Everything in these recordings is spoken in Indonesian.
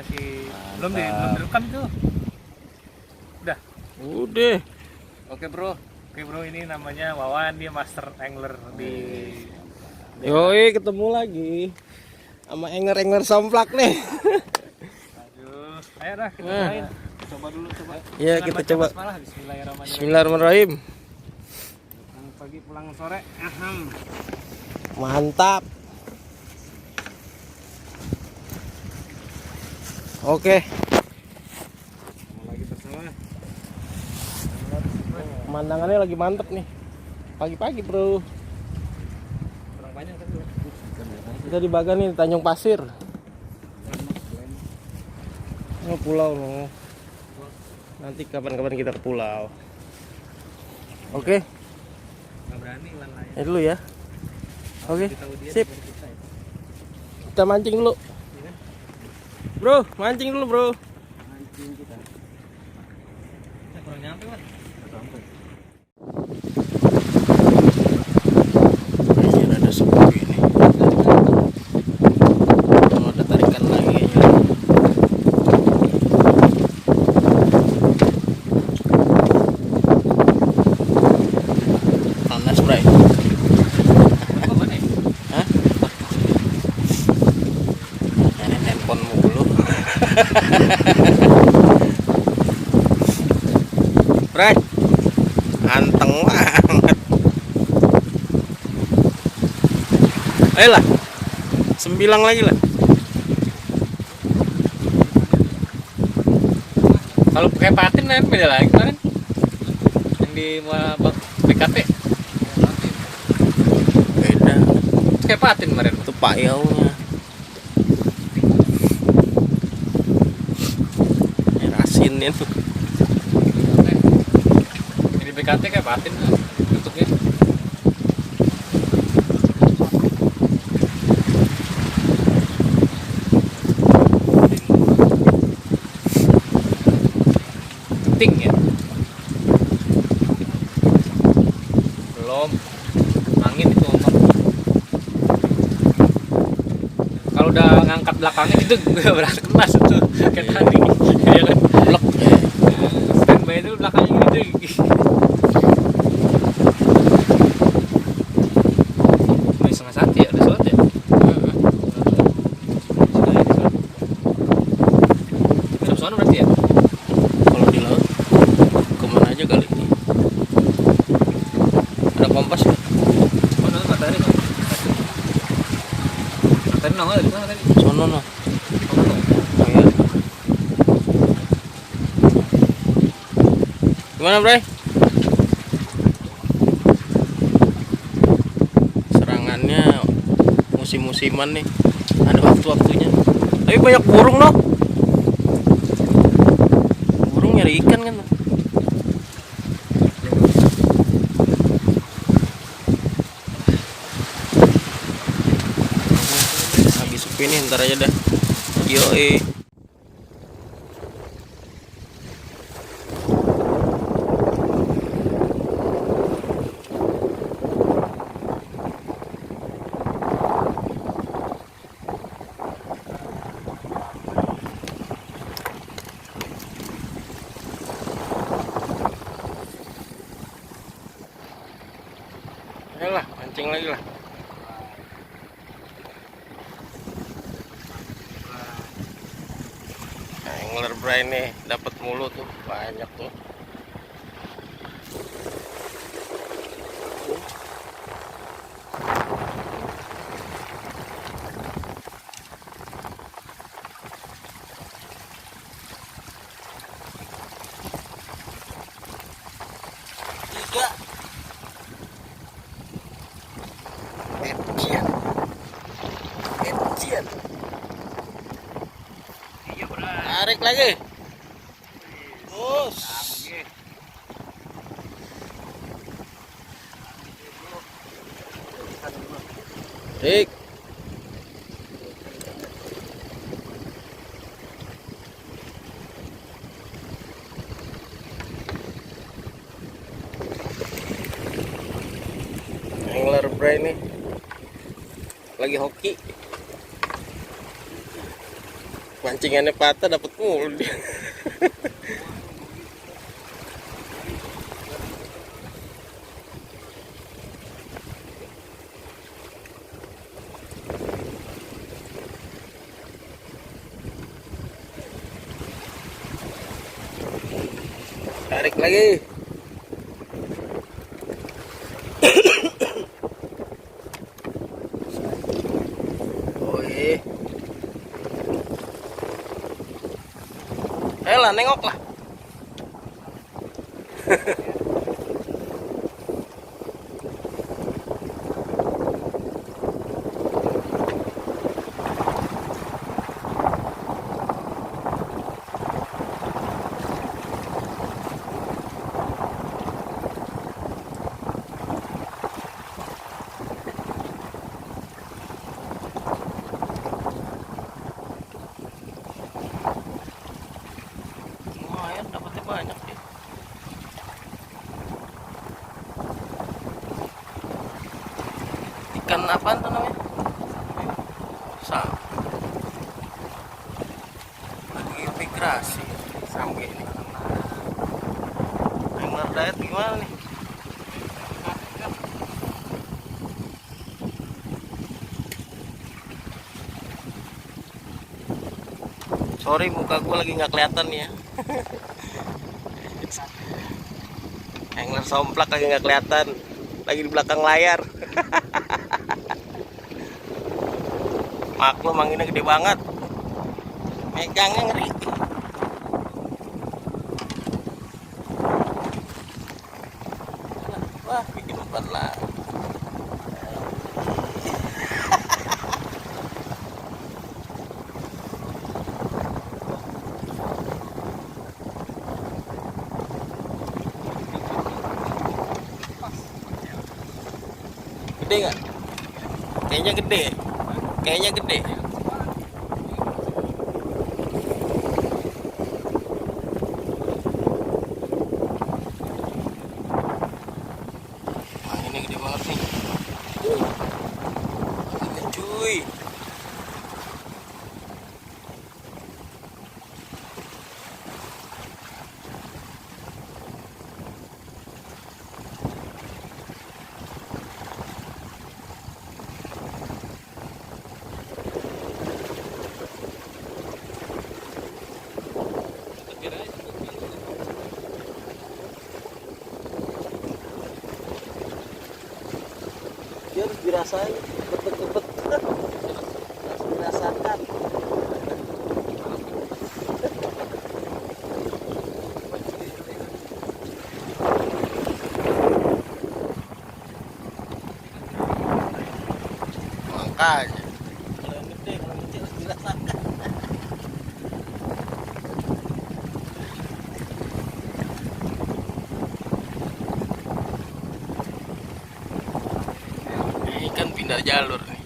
masih belum direkam itu. Udah. Udah. Oke bro, ini namanya Wawan, dia master angler di. Yoi, ketemu lagi sama angler somplak nih. Aduh, ayo dah kita main. Coba dulu coba. Iya, kita coba. Bismillahirrahmanirrahim. Bismillahirrahmanirrahim. Pulang pagi pulang sore. Aham. Mantap. Oke. Lagi bersama. Pemandangannya lagi mantep nih. Pagi-pagi, bro. Kurang banyak kan tuh. Kita di Bagan nih, Tanjung Pasir. Oh, pulau loh. Nanti kapan-kapan kita ke pulau. Oke. Nggak berani lan lain. Ya dulu ya. Oke. Sip. Kita mancing dulu. Bro, mancing dulu, bro. Mancing kita. Kita kurang nyampe, Wan. Sampai. Kayaknya ada sepi ini. Oh, ada tarikan lagi ya. Panas, bray. Hah? Ini handphone mulu. Bray, anteng banget. Ayolah, sembilang lagi lah. Kalau pakai patin kan beda lagi kemarin. Yang di BKT. Beda. Pakai patin kemarin. Itu payaunya. Asin ya. Ini BKT kayak patin bentuknya. Penting ya. Belum. Angin itu ombak. Kalau udah ngangkat belakangnya itu gue berasa kemas tuh kayak tadi. Dia kan blok. Standby itu belakangnya gitu. Ini setengah satu ya, udah sholat ya? Ngadep sono berarti ya? Kalau di laut kemana aja kali ini? Ada kompas ya? Oh, no, matahari no. Matahari nongol di mana tadi? Sono no. Oh, no. Oh, iya. Gimana, Bray? Serangannya musim-musiman nih. Ada waktu-waktunya. Tapi banyak burung loh. Burung nyari ikan kan. Habis sepi nih, ntar aja dah. Yoi. Ayolah, mancing lagi lah. Angler Bray nih dapat mulu tuh, banyak tuh. Tiga. Encian. Iya, benar. Tarik lagi. Bos. Tarik. Angler Bray nih lagi hoki. Mancingannya patah dapat mulu dia. Tarik lagi. Oh iya. Lah, nengok lah. Lumayan dapatnya banyak ya. Ikan apaan tuh namanya? Lagi migrasi sampai ini. Angler diet gimana nih? Sorry, muka gue lagi nggak kelihatan nih ya. Angler somplak lagi nggak kelihatan, lagi di belakang layar. Maklum anginnya gede banget, megangnya ngeri. Wah, bikin umpan lah. Gede nggak? Kayaknya gede. Kayaknya gede. Wah, ini gede banget nih. Ini cuy. Dia harus dirasain, betul-betul harus dirasakan. Makanya kalau yang gede, kalau yang kecil harus dirasakan. Ini kan pindah jalur nih.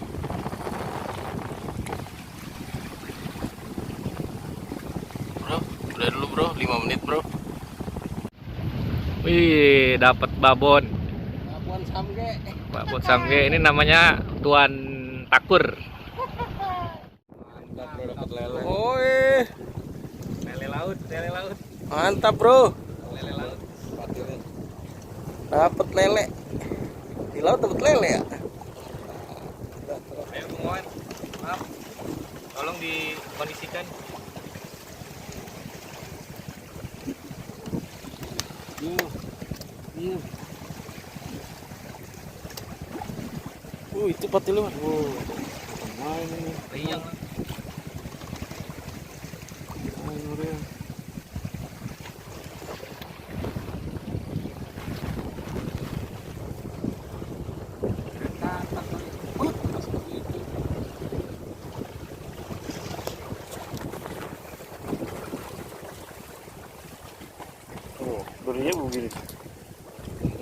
Bro, udah dulu bro, 5 menit bro. Wih, dapat babon. Babon samge. Babon samge ini namanya Tuan Takur. Mantap bro, dapat lele. Oi, Lele laut, lele laut. mantap bro. Lele laut. Dapat lele. Di laut dapat lele ya? Ayo Bung, maaf. Tolong dikondisikan. Itu pati luar. Riang. Oh, durinya begini.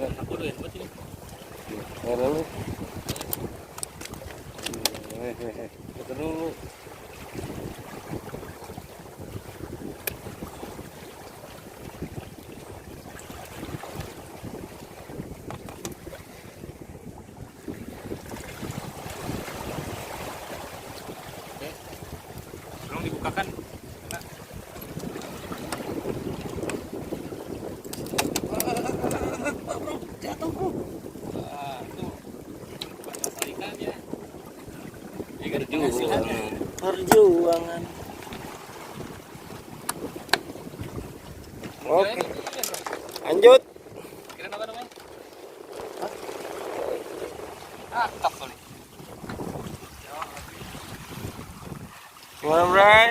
Aku udah hebat ini. Ada lu. Kita dulu. Tolong dibukakan. apa namanya? Akap kali. Gimana, Bray?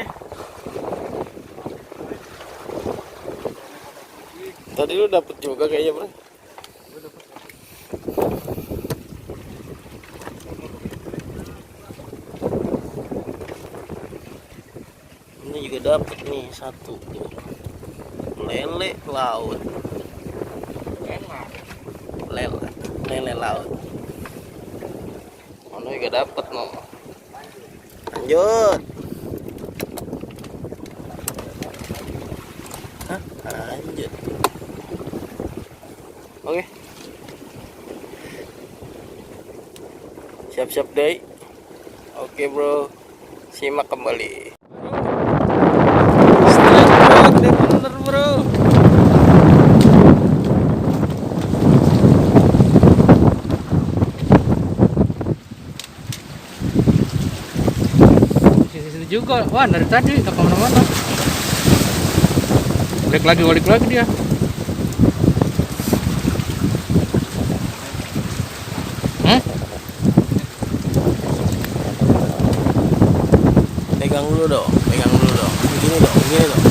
Tadi lu dapet juga kayaknya, Bro. Ini juga dapet nih satu. Lele laut. Lele laut. Mana juga dapet no. Lanjut. Hah? Lanjut. Oke. Siap-siap deh. Oke, Bro. Simak kembali. Bener, Bro. Situ juga. Wah, dari tadi nggak kemana-mana. Balik lagi dia. Pegang dulu dong. Begini dong.